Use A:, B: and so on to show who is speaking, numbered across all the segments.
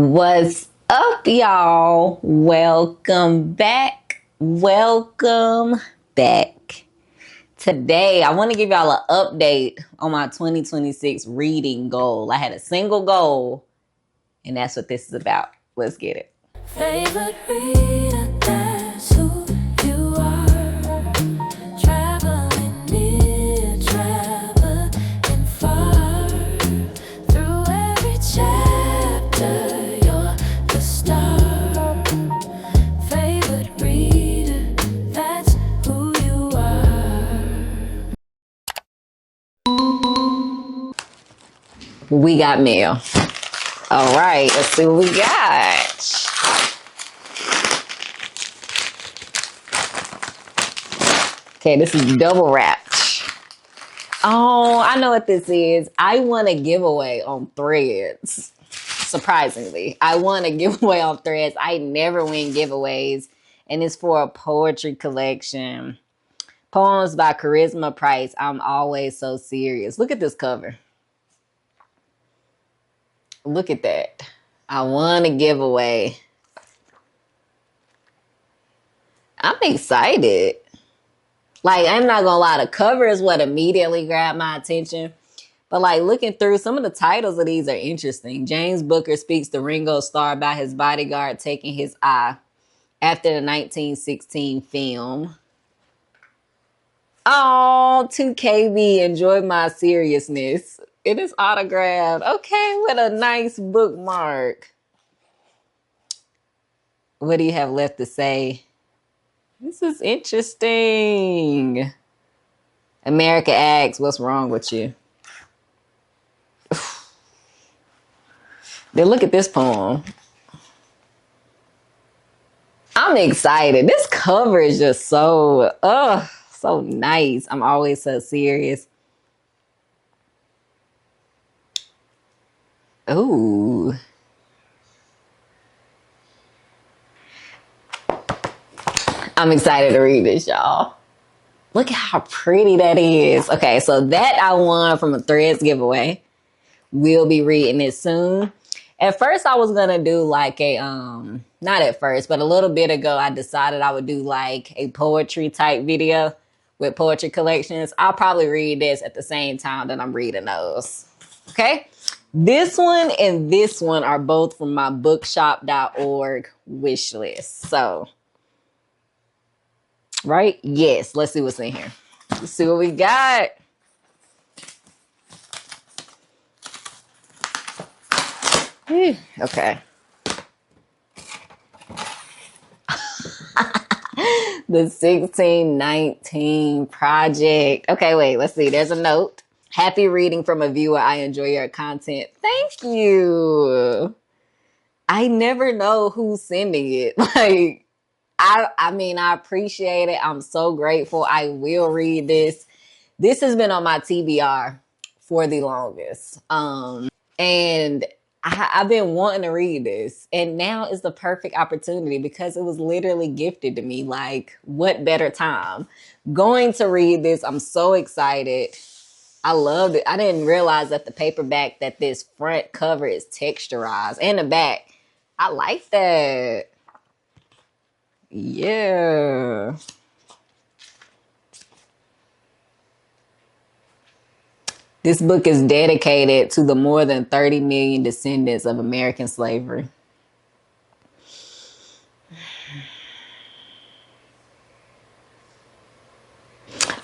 A: What's up, y'all? Welcome back. Welcome back. Today, I want to give y'all an update on my 2026 reading goal. I had a single goal, and that's what this is about. Let's get it. Favorite reader, that's who you are. Traveling near, traveling far. Through every chapter, you're the star. Favorite reader, that's who you are. We got mail. All right, let's see what we got. Okay, this is double wrapped. Oh, I know what this is. I won a giveaway on Threads. Surprisingly, I won a giveaway on Threads. I never win giveaways, and it's for a poetry collection. Poems by Charisma Price. I'm always so serious. Look at this cover. Look at that. I won a giveaway. I'm excited. Like, I'm not gonna lie, the cover is what immediately grabbed my attention. But like looking through, some of the titles of these are interesting. James Booker speaks to Ringo Starr about his bodyguard taking his eye after the 1916 film. Oh, 2KB, enjoy my seriousness. It is autographed. Okay, with a nice bookmark. What do you have left to say? This is interesting. America asks, what's wrong with you? Then look at this poem. I'm excited. This cover is just so nice. I'm always so serious. Ooh. I'm excited to read this, y'all. Look at how pretty that is. Okay, so that I won from a Threads giveaway. We'll be reading it soon. At first, I was gonna do like a not at first, but a little bit ago, I decided I would do like a poetry type video with poetry collections. I'll probably read this at the same time that I'm reading those. Okay, this one and this one are both from my bookshop.org wish list. So, right? Yes. Let's see what's in here. Let's see what we got. Okay. The 1619 project. Okay, wait, let's see. There's a note. Happy reading from a viewer. I enjoy your content. Thank you. I never know who's sending it. Like, I mean, I appreciate it. I'm so grateful. I will read this. This has been on my TBR for the longest. And I've been wanting to read this, and now is the perfect opportunity because it was literally gifted to me. Like, what better time? Going to read this. I'm so excited. I loved it. I didn't realize that the paperback, that this front cover is texturized, and the back. I like that. Yeah. This book is dedicated to the more than 30 million descendants of American slavery.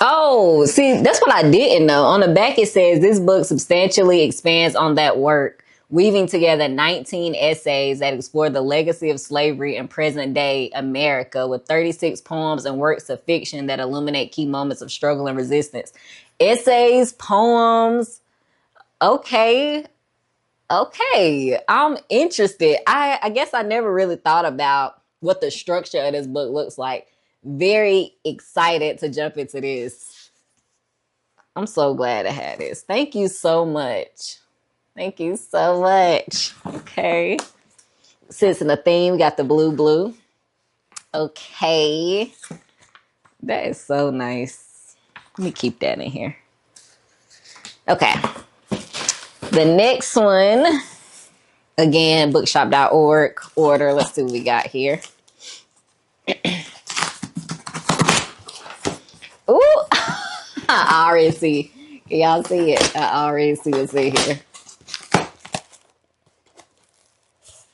A: Oh, see, that's what I didn't know. On the back, it says this book substantially expands on that work, weaving together 19 essays that explore the legacy of slavery in present day America, with 36 poems and works of fiction that illuminate key moments of struggle and resistance. Essays, poems. Okay. I'm interested. I guess I never really thought about what the structure of this book looks like. Very excited to jump into this. I'm so glad I had this. Thank you so much. Thank you so much. Okay. Since in the theme, we got the blue. Okay. That is so nice. Let me keep that in here. Okay. The next one Again, bookshop.org order. Let's see what we got here. Ooh, I already see. Can y'all see it? I already see what's in here.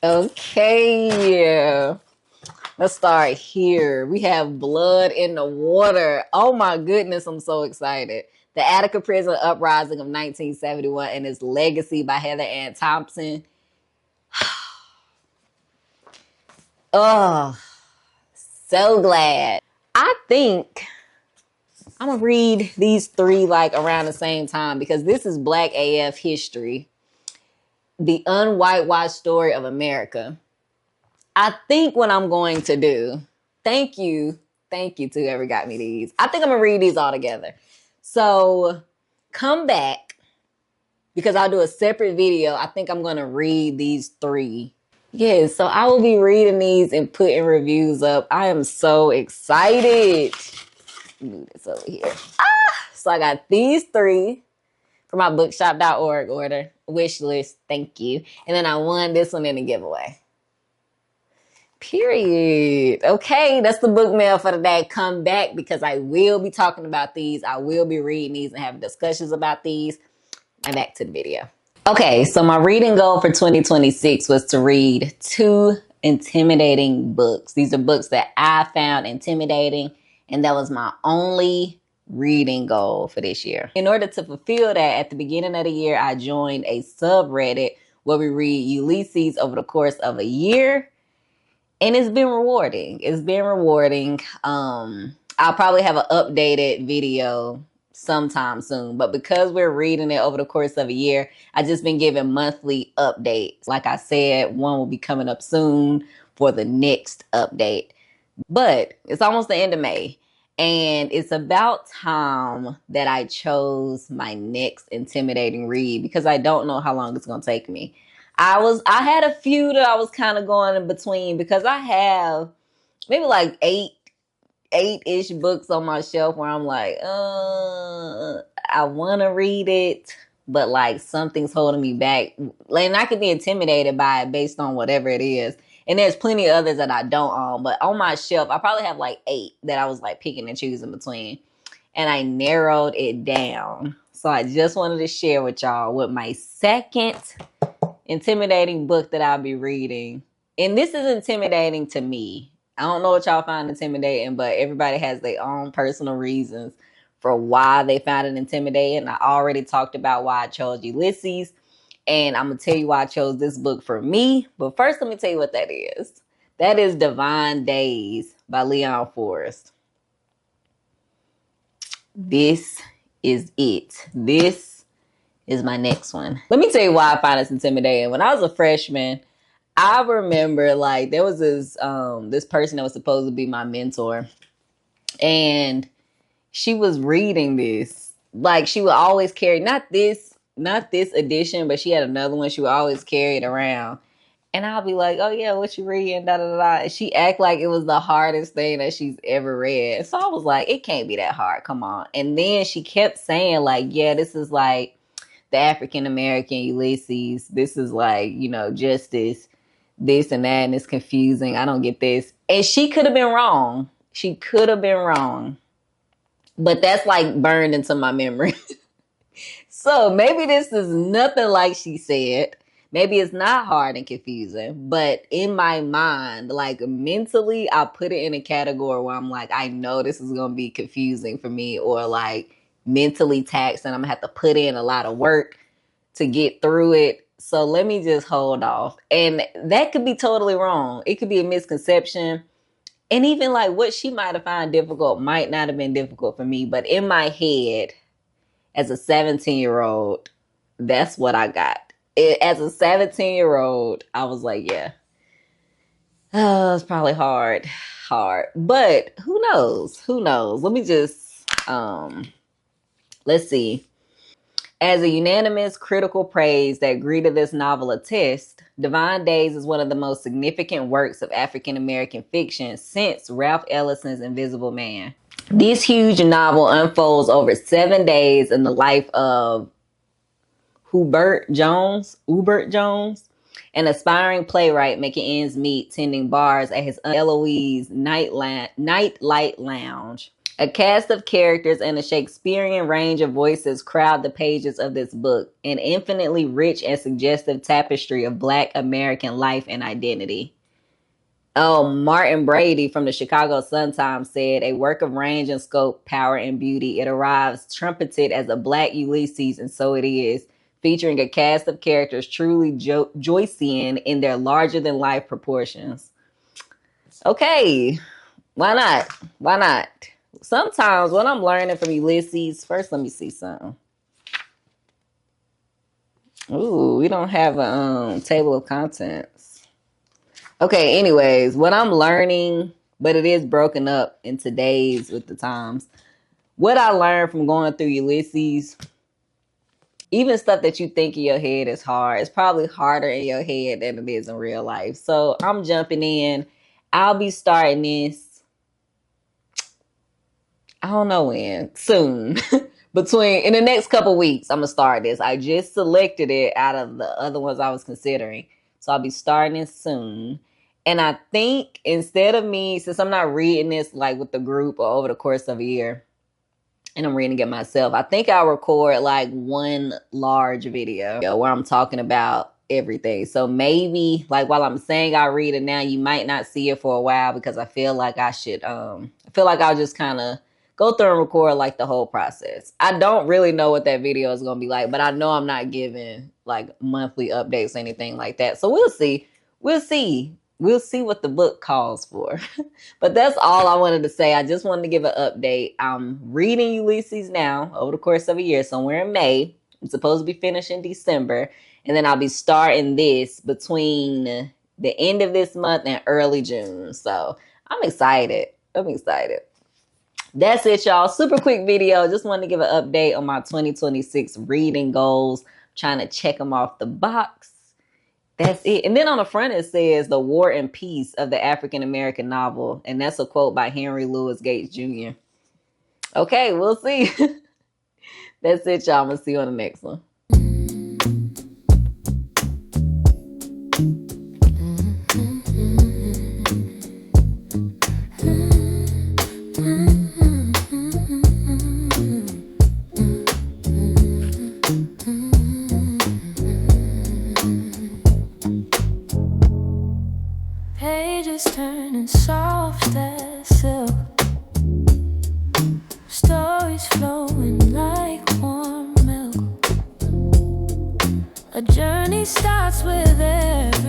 A: Okay. Let's start here. We have Blood in the Water. Oh my goodness, I'm so excited. The Attica Prison Uprising of 1971 and Its Legacy by Heather Ann Thompson. Oh, so glad. I think I'm gonna read these three like around the same time because this is Black AF history, the unwhitewashed story of America. I think what I'm going to do, thank you to whoever got me these. I think I'm gonna read these all together. So come back because I'll do a separate video. I think I'm gonna read these three. Yes, so I will be reading these and putting reviews up. I am so excited. Move this over here. So I got these three for my bookshop.org order. Wish list, thank you. And then I won this one in a giveaway. Period. Okay, that's the book mail for today. Come back because I will be talking about these. I will be reading these and having discussions about these. And back to the video. Okay, so my reading goal for 2026 was to read 2 intimidating books. These are books that I found intimidating, and that was my only reading goal for this year. In order to fulfill that, at the beginning of the year, I joined a subreddit where we read Ulysses over the course of a year. And it's been rewarding. It's been rewarding. I'll probably have an updated video sometime soon. But because we're reading it over the course of a year, I've just been giving monthly updates. Like I said, one will be coming up soon for the next update. But it's almost the end of May. And it's about time that I chose my next intimidating read because I don't know how long it's going to take me. I had a few that I was kind of going in between because I have maybe like eight-ish books on my shelf where I'm like, I want to read it, but like something's holding me back. And I could be intimidated by it based on whatever it is. And there's plenty of others that I don't own, but on my shelf, I probably have like 8 that I was like picking and choosing between. And I narrowed it down. So I just wanted to share with y'all what my second intimidating book that I'll be reading. And this is intimidating to me. I don't know what y'all find intimidating, but everybody has their own personal reasons for why they found it intimidating. I already talked about why I chose Ulysses, and I'm going to tell you why I chose this book for me. But first, let me tell you what that is. That is Divine Days by Leon Forrest. This is it. This is my next one. Let me tell you why I find this intimidating. When I was a freshman, I remember like there was this person that was supposed to be my mentor, and she was reading this. Like she would always carry not this edition, but she had another one she would always carry it around. And I'll be like, oh yeah, what you reading? Da da da. And she act like it was the hardest thing that she's ever read. So I was like, it can't be that hard. Come on. And then she kept saying like, yeah, this is like the African American Ulysses. This is like, justice, this and that, and it's confusing. I don't get this. And she could have been wrong. She could have been wrong. But that's like burned into my memory. So maybe this is nothing like she said. Maybe it's not hard and confusing, but in my mind, like mentally, I put it in a category where I'm like, I know this is going to be confusing for me, or like mentally taxing. I'm going to have to put in a lot of work to get through it. So let me just hold off. And that could be totally wrong. It could be a misconception. And even like what she might have found difficult might not have been difficult for me. But in my head, as a 17-year-old, that's what I got. As a 17-year-old, I was like, yeah, it's probably hard. But who knows? Let me just, let's see. As a unanimous critical praise that greeted this novel attests, Divine Days is one of the most significant works of African American fiction since Ralph Ellison's Invisible Man. This huge novel unfolds over 7 days in the life of Hubert Jones, An aspiring playwright making ends meet, tending bars at his Eloise nightlight lounge. A cast of characters and a Shakespearean range of voices crowd the pages of this book, an infinitely rich and suggestive tapestry of Black American life and identity. Oh, Martin Brady from the Chicago Sun-Times said, a work of range and scope, power and beauty. It arrives trumpeted as a Black Ulysses, and so it is, featuring a cast of characters truly Joycean in their larger-than-life proportions. Okay, why not? Why not? Sometimes when I'm learning from Ulysses, first let me see something. Ooh, we don't have a table of contents. Okay, anyways, what I'm learning, but it is broken up into days with the times. What I learned from going through Ulysses, even stuff that you think in your head is hard, it's probably harder in your head than it is in real life. So I'm jumping in. I'll be starting this, I don't know when, soon. In the next couple weeks, I'm gonna start this. I just selected it out of the other ones I was considering. So I'll be starting it soon. And I think instead of me, since I'm not reading this like with the group or over the course of a year, and I'm reading it myself, I think I'll record like one large video where I'm talking about everything. So maybe like while I'm saying I'll read it now, you might not see it for a while because I feel like I should I feel like I'll just kind of go through and record like the whole process. I don't really know what that video is gonna be like, but I know I'm not giving like monthly updates or anything like that. So we'll see. We'll see. We'll see what the book calls for. But that's all I wanted to say. I just wanted to give an update. I'm reading Ulysses now over the course of a year, somewhere in May. I'm supposed to be finished in December. And then I'll be starting this between the end of this month and early June. So I'm excited. I'm excited. That's it, y'all. Super quick video. Just wanted to give an update on my 2026 reading goals. I'm trying to check them off the box. That's it. And then on the front, it says The War and Peace of the African American Novel. And that's a quote by Henry Louis Gates Jr. Okay, we'll see. That's it, y'all. I'm going to see you on the next one.
B: Pages turning soft as silk, stories flowing like warm milk. A journey starts with every